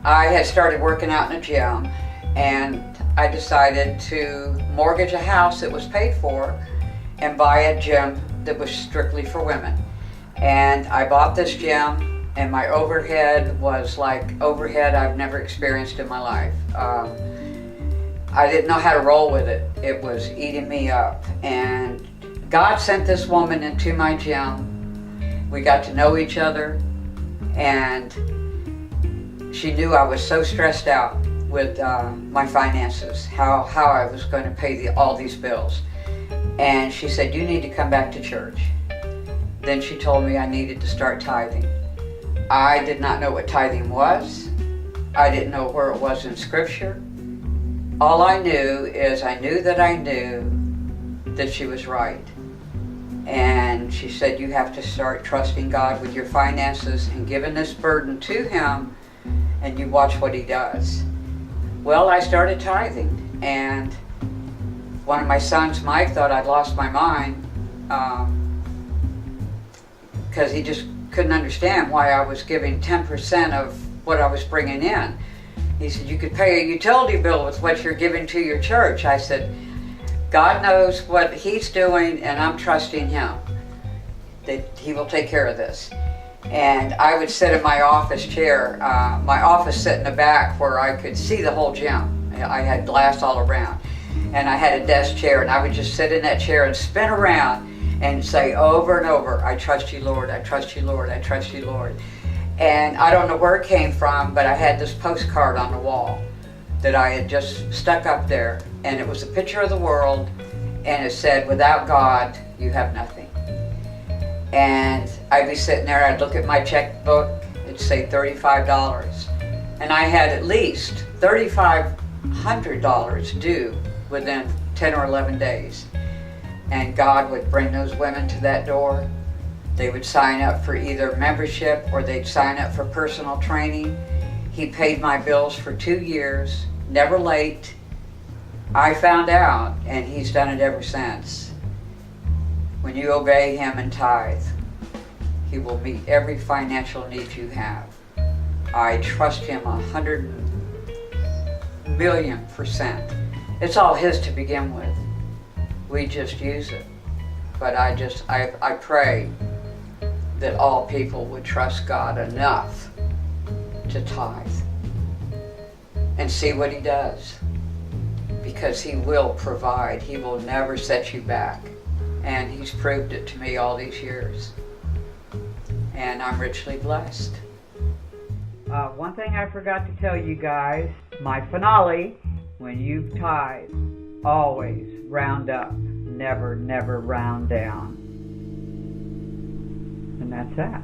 I had started working out in a gym, and I decided to mortgage a house that was paid for and buy a gym that was strictly for women. And I bought this gym, and my overhead was like overhead I've never experienced in my life. I didn't know how to roll with it. It was eating me up. And God sent this woman into my gym. We got to know each other, and she knew I was so stressed out with my finances, how I was going to pay all these bills. And she said, you need to come back to church. Then she told me I needed to start tithing. I did not know what tithing was. I didn't know where it was in Scripture. All I knew is I knew that she was right. And she said, you have to start trusting God with your finances and giving this burden to Him, and you watch what He does. Well, I started tithing, and one of my sons, Mike, thought I'd lost my mind because he just couldn't understand why I was giving 10% of what I was bringing in. He said, you could pay a utility bill with what you're giving to your church. I said, God knows what He's doing, and I'm trusting Him that He will take care of this. And I would sit in my office chair, my office sit in the back where I could see the whole gym. I had glass all around, and I had a desk chair, and I would just sit in that chair and spin around and say over and over, I trust you, Lord, I trust you, Lord, I trust you, Lord. And I don't know where it came from, but I had this postcard on the wall that I had just stuck up there, and it was a picture of the world, and it said, without God, you have nothing. And I'd be sitting there, I'd look at my checkbook, it'd say $35. And I had at least $3,500 due within 10 or 11 days. And God would bring those women to that door. They would sign up for either membership or they'd sign up for personal training. He paid my bills for 2 years, never late. I found out, and He's done it ever since. When you obey Him and tithe, He will meet every financial need you have. I trust Him 100,000,000%. It's all His to begin with. We just use it. But I pray that all people would trust God enough to tithe and see what He does. Because He will provide. He will never set you back. And He's proved it to me all these years. And I'm richly blessed. One thing I forgot to tell you guys, my finale, when you tithe, always round up, never round down. And that's that.